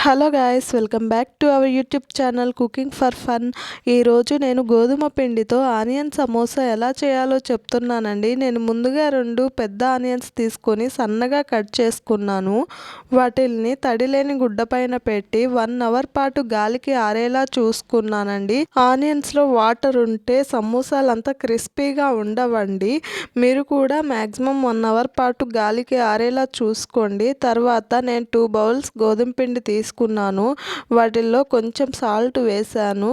Hello guys, welcome back to our YouTube channel cooking for fun. ఈరోజు నేను గోధుమ పిండితో ఆనియన్ సమోసా ఎలా చేయాలో చెప్తున్నానండి. నేను ముందుగా 2 పెద్ద ఆనియన్స్ తీసుకొని సన్నగా కట్ చేసుకున్నాను. వాటిల్ని తడిలేని గుడ్డ పైన పెట్టి 1 అవర్ పాటు గాలికి ఆరేలా చూసుకున్నానండి. ఆనియన్స్లో వాటర్ ఉంటే సమోసాలు అంతా క్రిస్పీగా ఉండవండి. మీరు కూడా మ్యాక్సిమం 1 అవర్ పాటు గాలికి ఆరేలా చూసుకోండి. తర్వాత నేను 2 బౌల్స్ గోధుమ పిండి తీసుకున్నాను. వాటిల్లో కొంచెం సాల్ట్ వేసాను.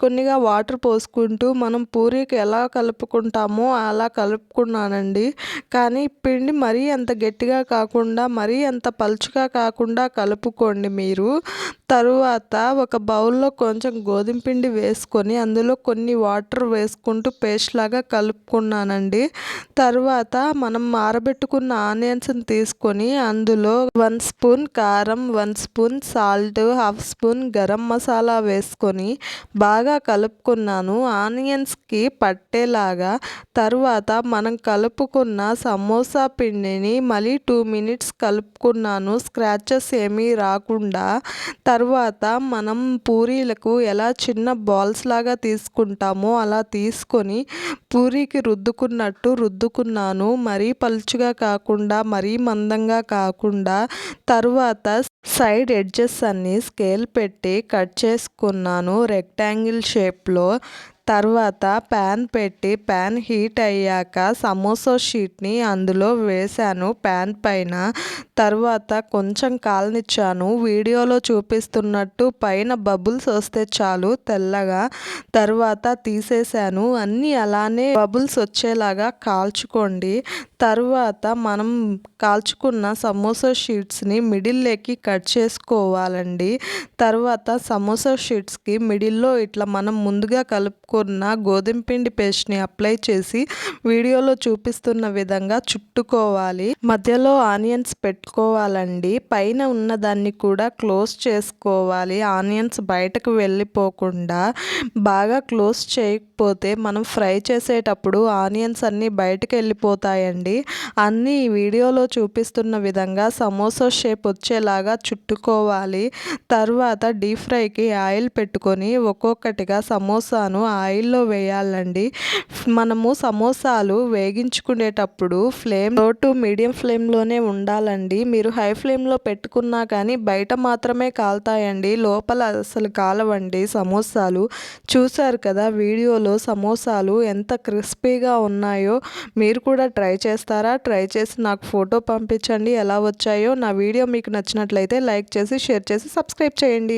కొన్నిగా వాటర్ పోసుకుంటూ మనం పూరీకి ఎలా కలుపుకుంటామో అలా కలుపుకున్నానండి. కానీ పిండి మరీ అంత గట్టిగా కాకుండా మరీ అంత పలుచగా కాకుండా కలుపుకోండి మీరు. తరువాత ఒక బౌల్లో కొంచెం గోధుమ పిండి వేసుకొని అందులో కొన్ని వాటర్ వేసుకుంటూ పేస్ట్ లాగా కలుపుకున్నానండి. తరువాత మనం ఆరబెట్టుకున్న ఆనియన్స్ని తీసుకొని అందులో 1 స్పూన్ కారం, 1 spoon salt, 1/2 spoon garam masala వేసుకొని బాగా కలుపుకున్నాను ఆనియన్స్కి పట్టేలాగా. తరువాత మనం కలుపుకున్న సమోసా పిండిని మళ్ళీ 2 మినిట్స్ కలుపుకున్నాను, స్క్రాచెస్ ఏమీ రాకుండా. తరువాత మనం పూరీలకు ఎలా చిన్న బాల్స్ లాగా తీసుకుంటామో అలా తీసుకొని పూరీకి రుద్దుకున్నట్టు రుద్దుకున్నాను. మరీ పలుచగా కాకుండా మరీ మందంగా కాకుండా. తరువాత సైడ్ ఎడ్జెస్ అన్నీ స్కేల్ పెట్టి కట్ చేసుకున్నాను రెక్టాంగిల్ షేప్లో. తర్వాత ప్యాన్ పెట్టి ప్యాన్ హీట్ అయ్యాక సమోసా షీట్ని అందులో వేసాను ప్యాన్ పైన. తర్వాత కొంచెం కాలనిచ్చాను. వీడియోలో చూపిస్తున్నట్టు పైన బబుల్స్ వస్తే చాలు తెల్లగా. తర్వాత తీసేసాను. అన్నీ అలానే బబుల్స్ వచ్చేలాగా కాల్చుకోండి. తరువాత మనం కాల్చుకున్న సమోసా షీట్స్ని మిడిల్లోకి కట్ చేసుకోవాలండి. తర్వాత సమోసా షీట్స్కి మిడిల్లో ఇట్లా మనం ముందుగా కలుపుకున్న గోధుమ పిండి పేస్ట్ని అప్లై చేసి వీడియోలో చూపిస్తున్న విధంగా చుట్టుకోవాలి. మధ్యలో ఆనియన్స్ పెట్టుకోవాలండి. పైన ఉన్న దాన్ని కూడా క్లోజ్ చేసుకోవాలి, ఆనియన్స్ బయటకు వెళ్ళిపోకుండా. బాగా క్లోజ్ చేయకపోతే మనం ఫ్రై చేసేటప్పుడు ఆనియన్స్ అన్నీ బయటకు వెళ్ళిపోతాయండి. అన్నీ ఈ వీడియోలో చూపిస్తున్న విధంగా సమోసా షేప్ వచ్చేలాగా చుట్టుకోవాలి. తర్వాత డీప్ ఫ్రైకి ఆయిల్ పెట్టుకొని ఒక్కొక్కటిగా సమోసాను ఆయిల్లో వేయాలండి. మనము సమోసాలు వేగించుకునేటప్పుడు ఫ్లేమ్ లో టు మీడియం ఫ్లేమ్లోనే ఉండాలండి. మీరు హై ఫ్లేమ్లో పెట్టుకున్నా కానీ బయట మాత్రమే కాలుతాయండి, లోపల అసలు కాలవండి సమోసాలు. చూశారు కదా వీడియోలో సమోసాలు ఎంత క్రిస్పీగా ఉన్నాయో. మీరు కూడా ట్రై చేస్తారా? ట్రై చేసి నాకు ఫోటో పంపించండి ఎలా వచ్చాయో. నా వీడియో మీకు నచ్చినట్లయితే లైక్ చేసి, షేర్ చేసి, సబ్స్క్రైబ్ చేయండి.